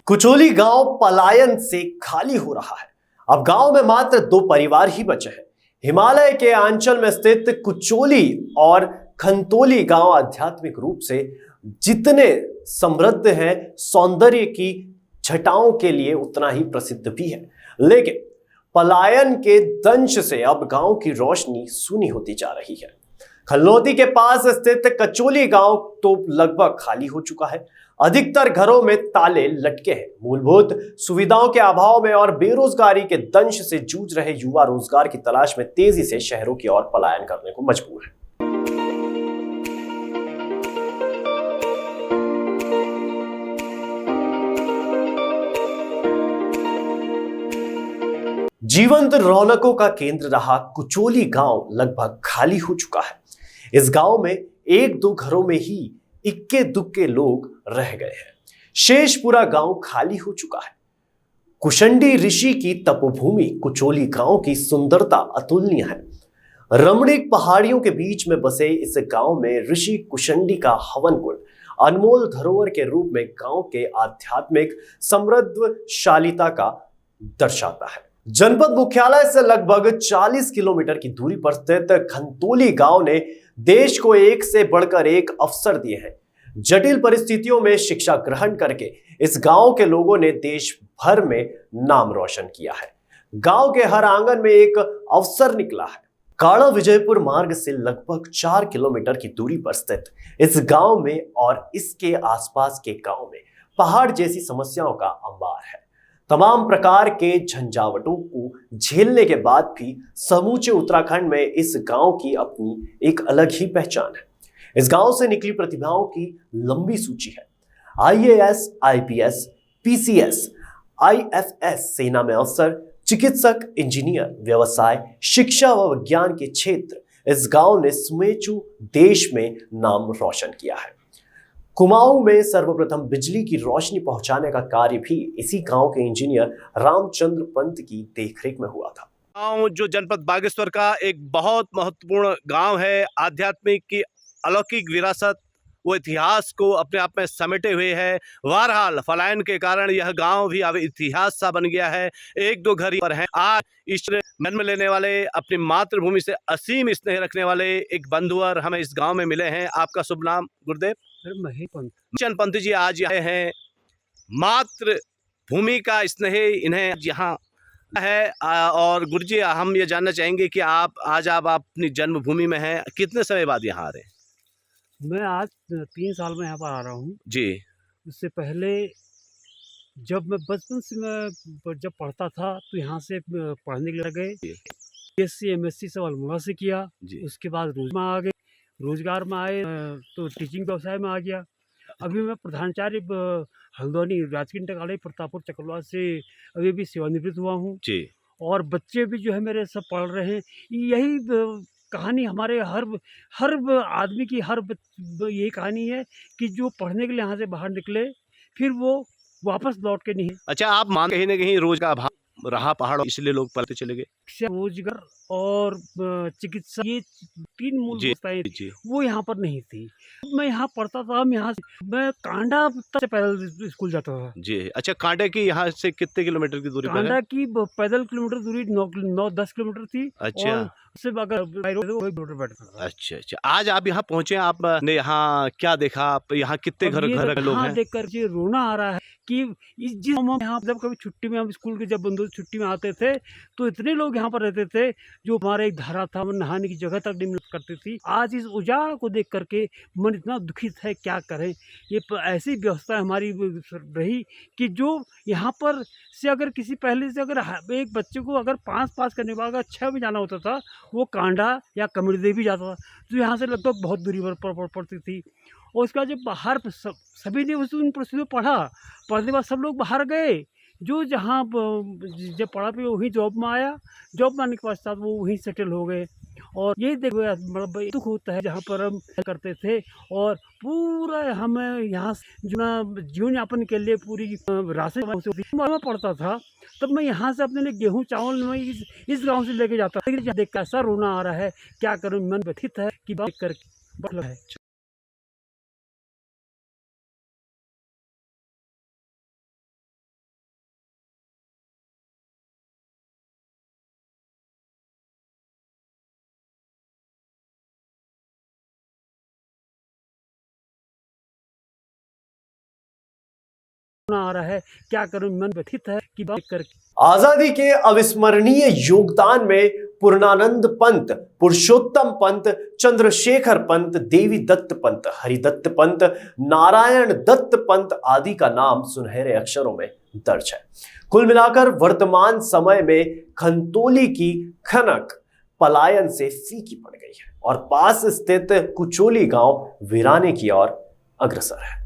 कुचोली गांव पलायन से खाली हो रहा है। अब गांव में मात्र 2 परिवार ही बचे हैं। हिमालय के आंचल में स्थित कुचोली और खंतोली गांव आध्यात्मिक रूप से जितने समृद्ध हैं, सौंदर्य की छटाओं के लिए उतना ही प्रसिद्ध भी है। लेकिन पलायन के दंश से अब गांव की रोशनी सूनी होती जा रही है। खलनोती के पास स्थित कचोली गांव तो लगभग खाली हो चुका है। अधिकतर घरों में ताले लटके हैं। मूलभूत सुविधाओं के अभाव में और बेरोजगारी के दंश से जूझ रहे युवा रोजगार की तलाश में तेजी से शहरों की ओर पलायन करने को मजबूर है। जीवंत रौनकों का केंद्र रहा कुचोली गांव लगभग खाली हो चुका है। इस गांव में 1-2 घरों में ही इक्के दुक्के लोग रह गए हैं। शेष पूरा गांव खाली हो चुका है। कुशंडी ऋषि की तपोभूमि कुचोली गांव की सुंदरता अतुलनीय है। रमणीक पहाड़ियों के बीच में बसे इस गांव में ऋषि कुशंडी का हवन कुंड अनमोल धरोहर के रूप में गांव के आध्यात्मिक समृद्धशालीता का दर्शाता है। जनपद मुख्यालय से लगभग 40 किलोमीटर की दूरी पर स्थित खंतोली गांव ने देश को एक से बढ़कर एक अवसर दिए हैं। जटिल परिस्थितियों में शिक्षा ग्रहण करके इस गांव के लोगों ने देश भर में नाम रोशन किया है। गांव के हर आंगन में एक अवसर निकला है। काड़ा विजयपुर मार्ग से लगभग 4 किलोमीटर की दूरी पर स्थित इस गांव में और इसके आसपास के गांव में पहाड़ जैसी समस्याओं का अंबार है। तमाम प्रकार के झंझावटों को झेलने के बाद भी समूचे उत्तराखंड में इस गांव की अपनी एक अलग ही पहचान है। इस गांव से निकली प्रतिभाओं की लंबी सूची है। आईएएस, आईपीएस, पीसीएस, आईएफएस, सेना में अफसर, चिकित्सक, इंजीनियर, व्यवसाय, शिक्षा व विज्ञान के क्षेत्र इस गांव ने सुमेचु देश में नाम रोशन किया है। कुमाऊं में सर्वप्रथम बिजली की रोशनी पहुंचाने का कार्य भी इसी गांव के इंजीनियर रामचंद्र पंत की देखरेख में हुआ था। गांव जो जनपद बागेश्वर का एक बहुत महत्वपूर्ण गांव है, आध्यात्मिक की अलौकिक विरासत, वो इतिहास को अपने आप में समेटे हुए है। बहरहाल पलायन के कारण यह गांव भी अब इतिहास सा बन गया है। 1-2 घर पर हैं। आज इस जन्म लेने वाले, अपनी मातृभूमि से असीम स्नेह रखने वाले एक बंधुवर हमें इस गांव में मिले हैं। आपका शुभ नाम? गुरुदेव चंद पंत जी आज आए हैं। मातृभूमि का स्नेह इन्हें यहाँ है। और गुरु जी, हम ये जानना चाहेंगे कि आप अपनी जन्मभूमि में हैं। कितने समय बाद यहाँ आ रहे हैं? मैं आज 3 साल में यहाँ पर आ रहा हूँ जी। उससे पहले जब मैं बचपन से मैं जब पढ़ता था तो यहाँ से पढ़ने के लिए गए। बीएससी एमएससी सब अल्मोड़ा से किया। उसके बाद रोजगार में आए तो टीचिंग व्यवसाय में आ गया। अभी मैं प्रधानाचार्य हल्द्वानी राजकीय इंटर कॉलेज प्रतापपुर चकलवा से अभी भी सेवानिवृत्त हुआ हूँ। और बच्चे भी जो है मेरे सब पढ़ रहे हैं। यही कहानी हमारे हर आदमी की यही कहानी है कि जो पढ़ने के लिए यहाँ से बाहर निकले फिर वो वापस लौट के नहीं। अच्छा, आप मान कहीं ना कहीं रोज का अभाव रहा पहाड़ों, इसलिए लोग पढ़ते चले गए। रोजगार और चिकित्सा, ये 3 मूल व्यवस्थाएं वो यहाँ पर नहीं थी। मैं यहाँ पढ़ता था। मैं कांडा से पैदल स्कूल जाता था। जी। अच्छा, कांडा की यहाँ से कितने किलोमीटर की दूरी पर है? कांडा की पैदल किलोमीटर दूरी 9-10 किलोमीटर थी। अच्छा। उससे अगर किलोमीटर बैठता था। अच्छा। आज आप यहाँ पहुँचे, आपने यहाँ क्या देखा? आप यहाँ कितने घर लोग हैं? देख कर ये रोना आ रहा है कि यहाँ जब कभी छुट्टी में हम स्कूल के जब बंधु छुट्टी में आते थे तो इतने लोग यहाँ पर रहते थे। जो हमारा एक धारा था, नहाने की जगह तक नहीं मिल करती थी। आज इस उजाड़ को देख करके मन इतना दुखित है, क्या करें। ये ऐसी व्यवस्था हमारी रही कि जो यहाँ पर से अगर किसी पहले से अगर एक बच्चे को अगर 5 पास करने के बाद अगर 6 भी जाना होता था, वो कांडा या कमरदेव भी जाता था। तो यहाँ से लगभग बहुत दूरी पर पड़ती थी। और उसके बाद जब बाहर सभी ने उन परिस्थितियों पढ़ने के बाद सब लोग बाहर गए। जो जहाँ जब पढ़ा फिर वहीं जॉब में आया। जॉब में आने के पश्चात वो वहीं सेटल हो गए। और यही देखो बड़ा दुख होता है जहाँ पर हम करते थे और पूरा हमें यहाँ जो जीवन यापन के लिए पूरी राशन पड़ता था। तब मैं यहाँ से अपने लिए गेहूँ चावल में इस गांव से लेके जाता था। देख कैसा रोना आ रहा है, क्या करूँ, मन व्यथित है कि बात करके। आ रहा है, क्या करूं, मन व्यथित है कि बात करके। आजादी के अविस्मरणीय योगदान में पूर्णानंद पंत, पुरुषोत्तम पंत, चंद्रशेखर पंत, देवी दत्त पंत, हरिदत्त पंत, नारायण दत्त पंत आदि का नाम सुनहरे अक्षरों में दर्ज है। कुल मिलाकर वर्तमान समय में खंतोली की खनक पलायन से फीकी पड़ गई है और पास स्थित कुचोली गांव वीराने की ओर अग्रसर है।